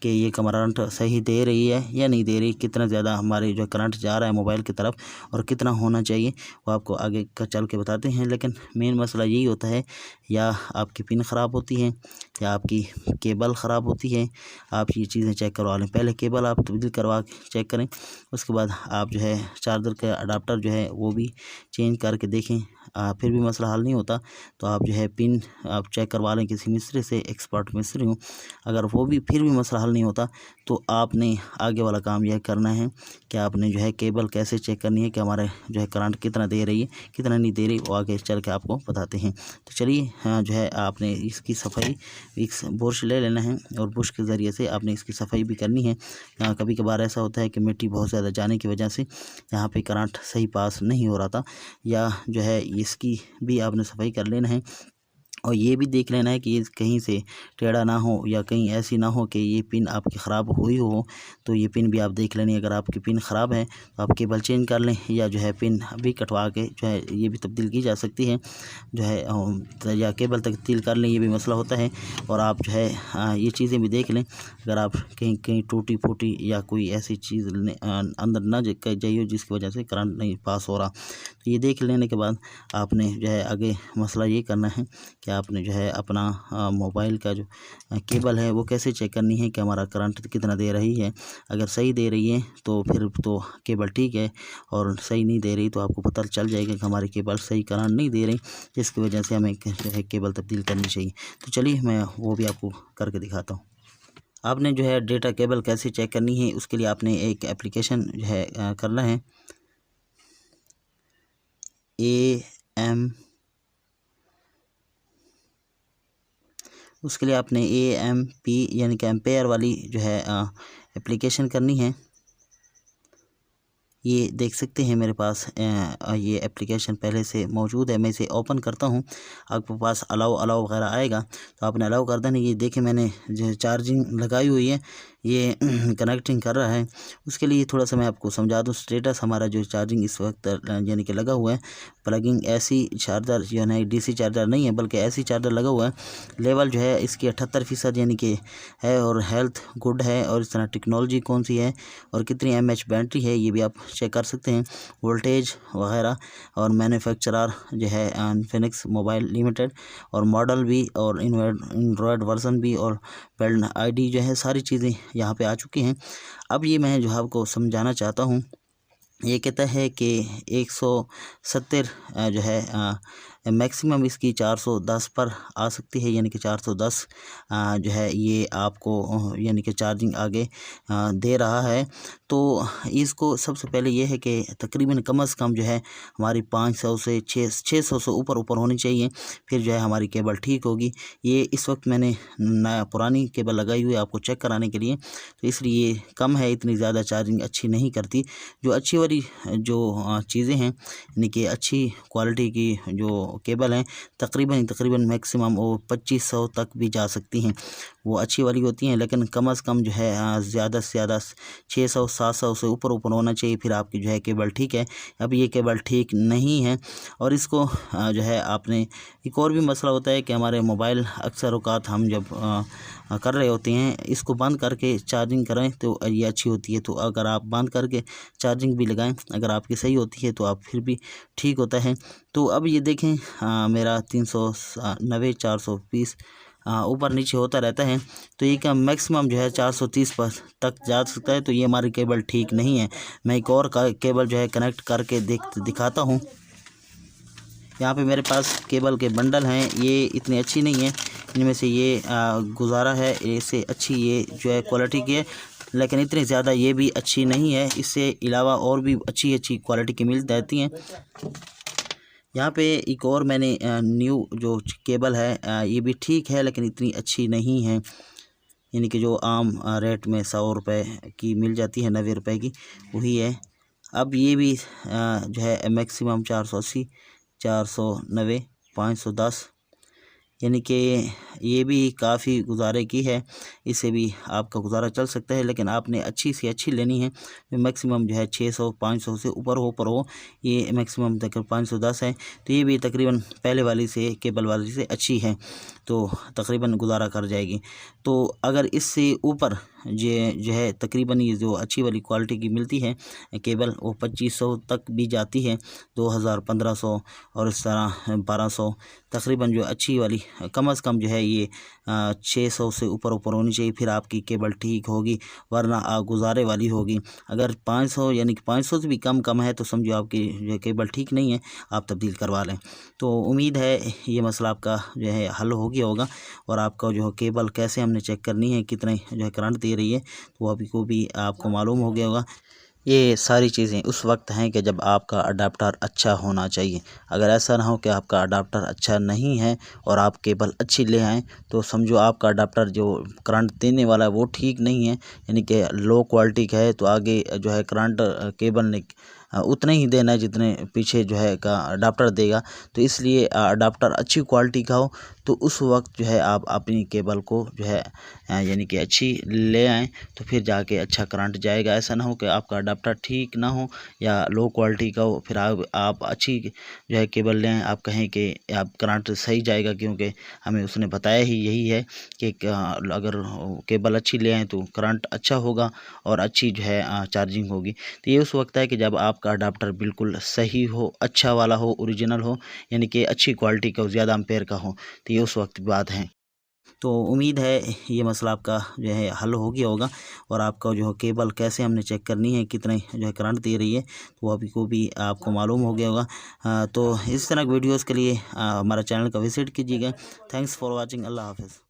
کہ یہ کرنٹ صحیح دے رہی ہے یا نہیں دے رہی، کتنا زیادہ ہمارے جو کرنٹ جا رہا ہے موبائل کی طرف اور کتنا ہونا چاہیے، وہ آپ کو آگے کا چل کے بتاتے ہیں۔ لیکن مین مسئلہ یہی ہوتا ہے، یا آپ کی پن خراب ہوتی ہے یا آپ کی کیبل خراب ہوتی ہے۔ آپ یہ چیزیں چیک کروا لیں، پہلے کیبل آپ تبدیل کروا کے چیک کریں، اس کے بعد آپ جو ہے چارجر کا اڈاپٹر جو ہے وہ بھی چینج کر کے دیکھیں۔ پھر بھی مسئلہ حل نہیں ہوتا تو آپ جو ہے پن آپ چیک کروا لیں کسی مستری سے، ایکسپرٹ مستری ہوں۔ اگر وہ بھی پھر بھی مسئلہ حل نہیں ہوتا تو آپ نے آگے والا کام یہ کرنا ہے کہ آپ نے جو ہے کیبل کیسے چیک کرنی ہے کہ ہمارے جو ہے کرنٹ کتنا دے رہی ہے کتنا نہیں دے رہی، وہ آگے چل کے آپ کو بتاتے ہیں۔ تو چلیے جو ہے آپ نے اس کی صفائی ایک برش لے لینا ہے اور برش کے ذریعے سے آپ نے اس کی صفائی بھی کرنی ہے۔ کبھی کبھار ایسا ہوتا ہے کہ مٹی بہت زیادہ جانے کی وجہ سے یہاں پہ کرنٹ صحیح پاس نہیں ہو رہا تھا، یا جو ہے اس کی بھی آپ نے صفائی کر لینا ہے، اور یہ بھی دیکھ لینا ہے کہ یہ کہیں سے ٹیڑھا نہ ہو یا کہیں ایسی نہ ہو کہ یہ پن آپ کی خراب ہوئی ہو، تو یہ پن بھی آپ دیکھ لیں۔ اگر آپ کی پن خراب ہے تو آپ کیبل چینج کر لیں، یا جو ہے پن بھی کٹوا کے جو ہے یہ بھی تبدیل کی جا سکتی ہے، جو ہے یا کیبل تبدیل کر لیں، یہ بھی مسئلہ ہوتا ہے۔ اور آپ جو ہے یہ چیزیں بھی دیکھ لیں، اگر آپ کہیں ٹوٹی پھوٹی یا کوئی ایسی چیز اندر نہ جائیے جس کی وجہ سے کرنٹ نہیں پاس ہو رہا، تو یہ دیکھ لینے کے بعد آپ نے جو ہے آگے مسئلہ یہ کرنا ہے کہ آپ نے جو ہے اپنا موبائل کا جو کیبل ہے وہ کیسے چیک کرنی ہے کہ ہمارا کرنٹ کتنا دے رہی ہے۔ اگر صحیح دے رہی ہے تو پھر تو کیبل ٹھیک ہے، اور صحیح نہیں دے رہی تو آپ کو پتہ چل جائے گا کہ ہماری کیبل صحیح کرنٹ نہیں دے رہی، جس کی وجہ سے ہمیں جو ہے کیبل تبدیل کرنی چاہیے۔ تو چلیے میں وہ بھی آپ کو کر کے دکھاتا ہوں۔ آپ نے جو ہے ڈیٹا کیبل کیسے چیک کرنی ہے، اس کے لیے آپ نے ایک اپلیکیشن جو ہے کرنا ہے، اس کے لیے آپ نے AMP یعنی کہ ایمپیئر والی جو ہے اپلیکیشن کرنی ہے۔ یہ دیکھ سکتے ہیں میرے پاس یہ اپلیکیشن پہلے سے موجود ہے، میں اسے اوپن کرتا ہوں، آپ کے پاس الاؤ وغیرہ آئے گا تو آپ نے الاؤ کر دینا۔ یہ دیکھیں میں نے جو چارجنگ لگائی ہوئی ہے، یہ کنیکٹنگ کر رہا ہے۔ اس کے لیے تھوڑا سا میں آپ کو سمجھا دوں، اسٹیٹس ہمارا جو چارجنگ اس وقت یعنی کہ لگا ہوا ہے، پلگنگ ایسی چارجر یعنی DC چارجر نہیں ہے بلکہ ایسی چارجر لگا ہوا ہے۔ لیول جو ہے اس کی 78% یعنی کہ ہے، اور ہیلتھ گڈ ہے، اور اس طرح ٹیکنالوجی کون سی ہے اور کتنی MH بیٹری ہے یہ بھی آپ چیک کر سکتے ہیں، وولٹیج وغیرہ، اور مینوفیکچرر جو ہے انفینکس موبائل لمیٹڈ، اور ماڈل بھی، اور اینڈرائڈ ورژن بھی، اور بلڈ ID جو ہے، ساری چیزیں یہاں پہ آ چکی ہیں۔ اب یہ میں جو آپ کو سمجھانا چاہتا ہوں، یہ کہتا ہے کہ 170 جو ہے میکسیمم اس کی 410 پر آ سکتی ہے، یعنی کہ 410 جو ہے یہ آپ کو یعنی کہ چارجنگ آگے دے رہا ہے۔ تو اس کو سب سے پہلے یہ ہے کہ تقریباً کم از کم جو ہے ہماری 500 سے 600 سے اوپر ہونی چاہیے، پھر جو ہے ہماری کیبل ٹھیک ہوگی۔ یہ اس وقت میں نے پرانی کیبل لگائی ہوئی ہے آپ کو چیک کرانے کے لیے، تو اس لیے کم ہے، اتنی زیادہ چارجنگ اچھی نہیں کرتی۔ جو اچھی والی جو چیزیں ہیں یعنی کہ اچھی کوالٹی کی جو کیبل ہیں، تقریباً میکسیمم وہ 2500 تک بھی جا سکتی ہیں، وہ اچھی والی ہوتی ہیں۔ لیکن کم از کم جو ہے زیادہ سے زیادہ 600-700 سے اوپر ہونا چاہیے، پھر آپ کی جو ہے کیبل ٹھیک ہے۔ اب یہ کیبل ٹھیک نہیں ہے، اور اس کو جو ہے آپ نے ایک اور بھی مسئلہ ہوتا ہے کہ ہمارے موبائل اکثر اوقات ہم جب کر رہے ہوتے ہیں اس کو بند کر کے چارجنگ کریں تو یہ اچھی ہوتی ہے۔ تو اگر آپ بند کر کے چارجنگ بھی لگائیں، اگر آپ کی صحیح ہوتی ہے تو آپ پھر بھی ٹھیک ہوتا ہے۔ تو اب یہ دیکھیں میرا 390 420 اوپر نیچے ہوتا رہتا ہے، تو یہ کا میکسیمم جو ہے 430 پر تک جا سکتا ہے، تو یہ ہماری کیبل ٹھیک نہیں ہے۔ میں ایک اور کیبل جو ہے کنیکٹ کر کے دکھاتا ہوں۔ یہاں پہ میرے پاس کیبل کے بنڈل ہیں، یہ اتنی اچھی نہیں ہے، ان میں سے یہ گزارا ہے، اس سے اچھی یہ جو ہے کوالٹی کی ہے، لیکن اتنی زیادہ یہ بھی اچھی نہیں ہے، اس سے علاوہ اور بھی اچھی کوالٹی کی مل جاتی ہیں۔ یہاں پہ ایک اور میں نے نیو جو کیبل ہے یہ بھی ٹھیک ہے، لیکن اتنی اچھی نہیں ہے، یعنی کہ جو عام ریٹ میں 100 روپے کی مل جاتی ہے، 90 روپے کی، وہی ہے۔ اب یہ بھی جو ہے میکسیمم 480 490 510، یعنی کہ یہ بھی کافی گزارے کی ہے، اس سے بھی آپ کا گزارا چل سکتا ہے، لیکن آپ نے اچھی سے اچھی لینی ہے، میکسیمم جو ہے 600 500 سے اوپر ہو، یہ میکسیمم تک 510 ہے، تو یہ بھی تقریباً پہلے والی سے کیبل والی سے اچھی ہے، تو تقریباً گزارا کر جائے گی۔ تو اگر اس سے اوپر یہ جو ہے تقریباً یہ جو اچھی والی کوالٹی کی ملتی ہے کیبل وہ 2500 تک بھی جاتی ہے، 2000 1500 اور اس طرح 1200 تقریباً جو اچھی والی کم از کم جو ہے یہ 600 سے اوپر ہونی چاہیے، پھر آپ کی کیبل ٹھیک ہوگی، ورنہ گزارے والی ہوگی۔ اگر 500 یعنی کہ 500 سے بھی کم ہے تو سمجھو آپ کی جو کیبل ٹھیک نہیں ہے، آپ تبدیل کروا لیں۔ تو امید ہے یہ مسئلہ آپ کا جو ہے حل ہو گیا ہوگا، اور آپ کا جو کیبل کیسے ہم نے چیک کرنی ہے، کتنے جو ہے کرنٹ دے رہی ہے، تو ابھی کو بھی آپ کو معلوم ہو گیا ہوگا۔ یہ ساری چیزیں اس وقت ہیں کہ جب آپ کا اڈاپٹر اچھا ہونا چاہیے۔ اگر ایسا نہ ہو کہ آپ کا اڈاپٹر اچھا نہیں ہے اور آپ کیبل اچھی لے آئیں، تو سمجھو آپ کا اڈاپٹر جو کرنٹ دینے والا ہے وہ ٹھیک نہیں ہے، یعنی کہ لو کوالٹی کا ہے، تو آگے جو ہے کرنٹ کیبل نے اتنے ہی دینا ہے جتنے پیچھے جو ہے کا اڈاپٹر دے گا۔ تو اس لیے اڈاپٹر اچھی کوالٹی کا ہو تو اس وقت جو ہے آپ اپنی کیبل کو جو ہے یعنی کہ اچھی لے آئیں، تو پھر جا کے اچھا کرنٹ جائے گا۔ ایسا نہ ہو کہ آپ کا اڈاپٹر ٹھیک نہ ہو یا لو کوالٹی کا ہو، پھر آپ اچھی جو ہے کیبل لیں، آپ کہیں کہ آپ کرنٹ صحیح جائے گا، کیونکہ ہمیں اس نے بتایا ہی یہی ہے کہ اگر کیبل اچھی لے آئیں تو کرنٹ اچھا ہوگا اور اچھی جو ہے چارجنگ ہوگی۔ تو یہ اس وقت ہے کہ جب آپ کا اڈاپٹر بالکل صحیح ہو، اچھا والا ہو، اوریجنل ہو، یعنی کہ اچھی کوالٹی کا ہو، زیادہ امپیر کا ہو، تو یہ اس وقت بات ہے۔ تو امید ہے یہ مسئلہ آپ کا جو ہے حل ہو گیا ہوگا، اور آپ کا جو کیبل کیسے ہم نے چیک کرنی ہے، کتنے جو ہے کرنٹ دے رہی ہے، تو ابھی کو بھی آپ کو معلوم ہو گیا ہوگا۔ تو اس طرح کی ویڈیوز کے لیے ہمارا چینل کا وزٹ کیجیے گا۔ Thanks for watching. اللہ حافظ۔